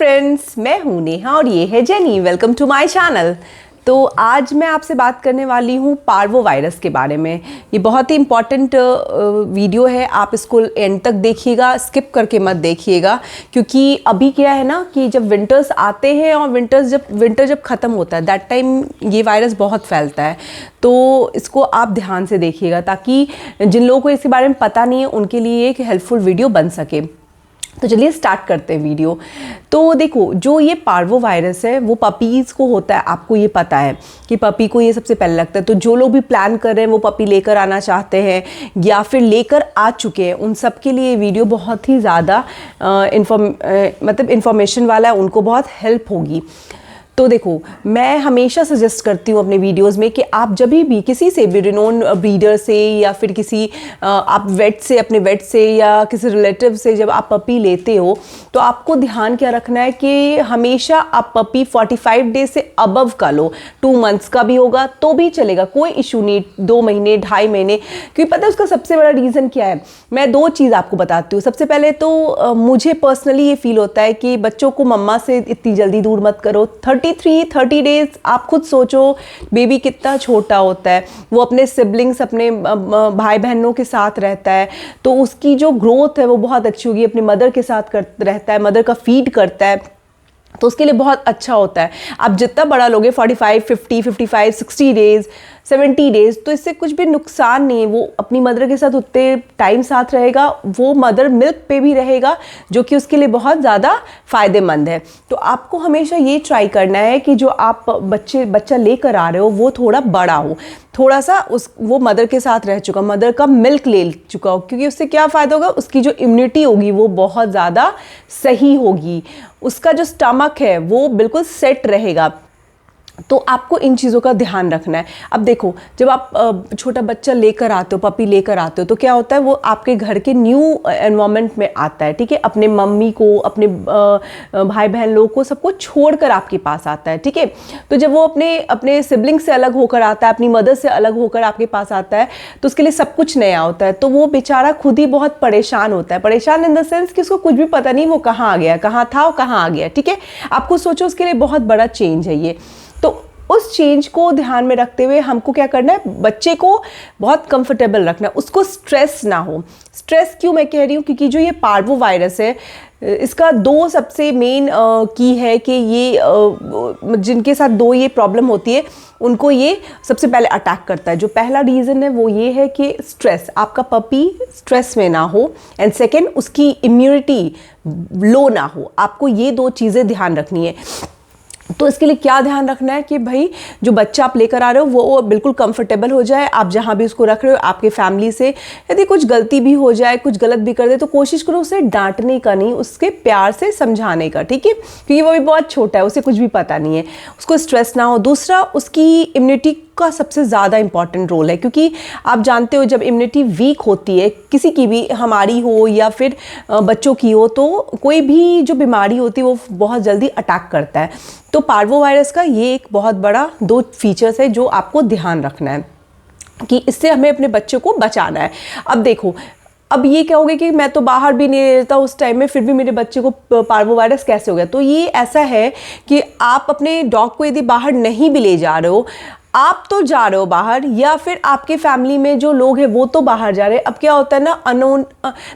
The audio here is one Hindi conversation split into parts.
फ्रेंड्स, मैं हूँ नेहा और ये है Jenny. Welcome to my channel. तो आज मैं आपसे बात करने वाली हूँ पार्वो वायरस के बारे में। ये बहुत ही इम्पॉर्टेंट वीडियो है, आप इसको एंड तक देखिएगा, स्किप करके मत देखिएगा। क्योंकि अभी क्या है ना कि जब विंटर्स आते हैं और विंटर जब ख़त्म होता है दैट टाइम ये वायरस बहुत फैलता है। तो इसको आप ध्यान से देखिएगा ताकि जिन लोगों को इसके बारे में पता नहीं है उनके लिए एक हेल्पफुल वीडियो बन सके। तो चलिए स्टार्ट करते हैं वीडियो। तो देखो, जो ये पार्वो वायरस है वो पपीज़ को होता है, आपको ये पता है कि पपी को ये सबसे पहले लगता है। तो जो लोग भी प्लान कर रहे हैं वो पपी लेकर आना चाहते हैं या फिर लेकर आ चुके हैं, उन सब के लिए ये वीडियो बहुत ही ज़्यादा इन्फॉर्मेशन वाला है, उनको बहुत हेल्प होगी। तो देखो, मैं हमेशा सजेस्ट करती हूँ अपने वीडियोस में कि आप जब भी किसी से भी रिनोन ब्रीडर से या फिर किसी आप वेट से, अपने वेट से या किसी रिलेटिव से जब आप पपी लेते हो तो आपको ध्यान क्या रखना है कि हमेशा आप पपी 45 डेज से अबव का लो। 2 मंथ्स का भी होगा तो भी चलेगा, कोई इशू नहीं। 2 महीने, 2.5 महीने, क्योंकि पता है उसका सबसे बड़ा रीज़न क्या है। मैं 2 चीज़ आपको बताती हूँ। सबसे पहले तो मुझे पर्सनली ये फील होता है कि बच्चों को मम्मा से इतनी जल्दी दूर मत करो। 30 डेज आप खुद सोचो, बेबी कितना छोटा होता है, वो अपने सिबलिंग्स, अपने भाई बहनों के साथ रहता है, तो उसकी जो ग्रोथ है वो बहुत अच्छी होगी। अपनी मदर के साथ रहता है, मदर का फीड करता है, तो उसके लिए बहुत अच्छा होता है। आप जितना बड़ा लोगे 45, 50, 55, 60 डेज, 70 डेज, तो इससे कुछ भी नुकसान नहीं है। वो अपनी मदर के साथ उतने टाइम साथ रहेगा, वो मदर मिल्क पे भी रहेगा, जो कि उसके लिए बहुत ज़्यादा फ़ायदेमंद है। तो आपको हमेशा ये ट्राई करना है कि जो आप बच्चा लेकर आ रहे हो वो थोड़ा बड़ा हो, थोड़ा सा वो मदर के साथ रह चुका, मदर का मिल्क ले चुका हो, क्योंकि उससे क्या फ़ायदा होगा, उसकी जो इम्यूनिटी होगी वो बहुत ज़्यादा सही होगी, उसका जो स्टमक है वो बिल्कुल सेट रहेगा। तो आपको इन चीज़ों का ध्यान रखना है। अब देखो, जब आप छोटा बच्चा लेकर आते हो, पपी लेकर आते हो, तो क्या होता है, वो आपके घर के न्यू एनवायरनमेंट में आता है, ठीक है। अपने मम्मी को, अपने भाई बहन लोगों को, सबको छोड़कर आपके पास आता है, ठीक है। तो जब वो अपने सिबलिंग से अलग होकर आता है, अपनी मदर से अलग होकर आपके पास आता है, तो उसके लिए सब कुछ नया होता है। तो वो बेचारा खुद ही बहुत परेशान होता है। परेशान इन द सेंस कि उसको कुछ भी पता नहीं वो कहाँ आ गया, कहाँ था और कहाँ आ गया, ठीक है। आपको सोचो, उसके लिए बहुत बड़ा चेंज है ये। तो उस चेंज को ध्यान में रखते हुए हमको क्या करना है, बच्चे को बहुत कंफर्टेबल रखना है, उसको स्ट्रेस ना हो। स्ट्रेस क्यों मैं कह रही हूँ, क्योंकि जो ये पार्वो वायरस है, इसका 2 सबसे मेन की है कि ये जिनके साथ 2 ये प्रॉब्लम होती है उनको ये सबसे पहले अटैक करता है। जो पहला रीज़न है वो ये है कि स्ट्रेस, आपका पपी स्ट्रेस में ना हो, एंड सेकेंड उसकी इम्यूनिटी लो ना हो। आपको ये 2 चीज़ें ध्यान रखनी है। तो इसके लिए क्या ध्यान रखना है कि भाई जो बच्चा आप लेकर आ रहे हो वो बिल्कुल कंफर्टेबल हो जाए। आप जहाँ भी उसको रख रहे हो, आपके फैमिली से यदि कुछ गलती भी हो जाए, कुछ गलत भी कर दे, तो कोशिश करो उसे डांटने का नहीं, उसके प्यार से समझाने का, ठीक है। क्योंकि वो भी बहुत छोटा है, उसे कुछ भी पता नहीं है, उसको स्ट्रेस ना हो। दूसरा, उसकी इम्यूनिटी का सबसे ज़्यादा इंपॉर्टेंट रोल है, क्योंकि आप जानते हो जब इम्यूनिटी वीक होती है, किसी की भी, हमारी हो या फिर बच्चों की हो, तो कोई भी जो बीमारी होती है वो बहुत जल्दी अटैक करता है। तो पार्वो वायरस का ये एक बहुत बड़ा 2 फीचर्स है जो आपको ध्यान रखना है कि इससे हमें अपने बच्चे को बचाना है। अब देखो, अब ये क्या होगा कि मैं तो बाहर भी नहीं रहता उस टाइम में, फिर भी मेरे बच्चे को पार्वो वायरस कैसे हो गया। तो ये ऐसा है कि आप अपने डॉग को यदि बाहर नहीं भी ले जा रहे हो, आप तो जा रहे हो बाहर, या फिर आपके फैमिली में जो लोग हैं वो तो बाहर जा रहे हैं। अब क्या होता है ना, अननोन,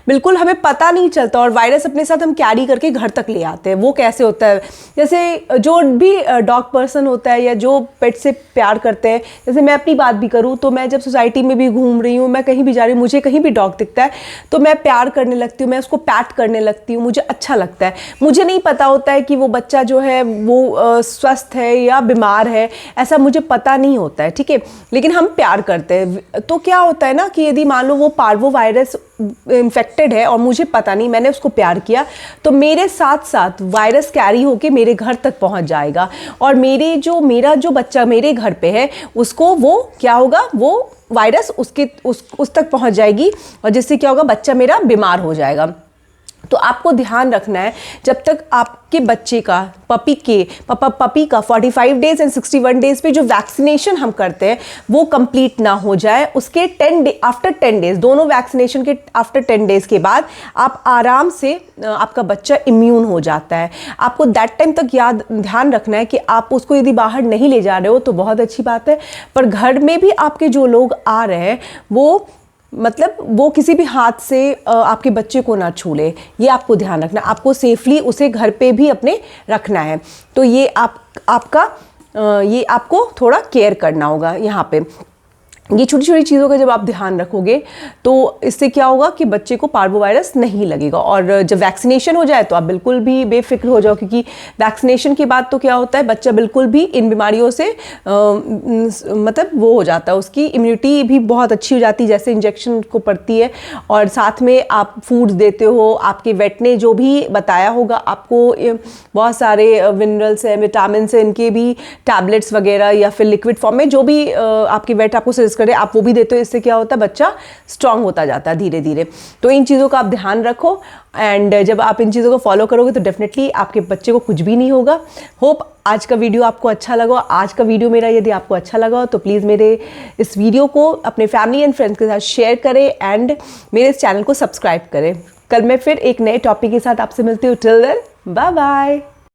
बिल्कुल हमें पता नहीं चलता, और वायरस अपने साथ हम कैरी करके घर तक ले आते हैं। वो कैसे होता है, जैसे जो भी डॉग पर्सन होता है या जो पेट से प्यार करते हैं, जैसे मैं अपनी बात भी करूँ तो मैं जब सोसाइटी में भी घूम रही हूँ, मैं कहीं भी जा रही हूँ, मुझे कहीं भी डॉग दिखता है तो मैं प्यार करने लगती हूँ, मैं उसको पैट करने लगती हूँ, मुझे अच्छा लगता है। मुझे नहीं पता होता है कि वो बच्चा जो है वो स्वस्थ है या बीमार है, ऐसा मुझे पता नहीं होता है, ठीक है, लेकिन हम प्यार करते हैं। तो क्या होता है ना कि यदि मान लो वो पार्वो वायरस इन्फेक्टेड है और मुझे पता नहीं, मैंने उसको प्यार किया, तो मेरे साथ साथ वायरस कैरी होके मेरे घर तक पहुंच जाएगा, और मेरा जो बच्चा मेरे घर पे है उसको वो क्या होगा, वो वायरस उस तक पहुंच जाएगी, और जिससे क्या होगा, बच्चा मेरा बीमार हो जाएगा। तो आपको ध्यान रखना है जब तक आपके बच्चे का पपी का 45 डेज एंड 61 डेज पे जो वैक्सीनेशन हम करते हैं वो कंप्लीट ना हो जाए, उसके आफ्टर 10 डेज, दोनों वैक्सीनेशन के आफ्टर 10 डेज के बाद आप आराम से आपका बच्चा इम्यून हो जाता है। आपको दैट टाइम तक ध्यान रखना है कि आप उसको यदि बाहर नहीं ले जा रहे हो तो बहुत अच्छी बात है, पर घर में भी आपके जो लोग आ रहे हैं वो किसी भी हाथ से आपके बच्चे को ना छू ले, ये आपको ध्यान रखना। आपको सेफली उसे घर पे भी अपने रखना है, तो ये आपको थोड़ा केयर करना होगा यहाँ पे। ये छोटी छोटी चीज़ों का जब आप ध्यान रखोगे तो इससे क्या होगा कि बच्चे को पार्वोवायरस नहीं लगेगा। और जब वैक्सीनेशन हो जाए तो आप बिल्कुल भी बेफिक्र हो जाओ, क्योंकि वैक्सीनेशन के बाद तो क्या होता है, बच्चा बिल्कुल भी इन बीमारियों से मतलब वो हो जाता है, उसकी इम्यूनिटी भी बहुत अच्छी हो जाती है जैसे इंजेक्शन को पड़ती है। और साथ में आप फूड्स देते हो, आपके वेट ने जो भी बताया होगा आपको, बहुत सारे मिनरल्स हैं, विटामिन हैं, इनके भी टैबलेट्स वगैरह या फिर लिक्विड फॉर्म में जो भी आपके वेट आपको सजेस्ट करे आप वो भी देते हो। इससे क्या होता है, बच्चा स्ट्रांग होता जाता है धीरे धीरे। तो इन चीज़ों का आप ध्यान रखो, एंड जब आप इन चीज़ों को फॉलो करोगे तो डेफिनेटली आपके बच्चे को कुछ भी नहीं होगा। होप आज का वीडियो आपको अच्छा लगा। आज का वीडियो मेरा यदि आपको अच्छा लगा तो प्लीज़ मेरे इस वीडियो को अपने फैमिली एंड फ्रेंड्स के साथ शेयर करें एंड मेरे इस चैनल को सब्सक्राइब करें। कल मैं फिर एक नए टॉपिक के साथ आपसे मिलती हूँ। Till then bye bye.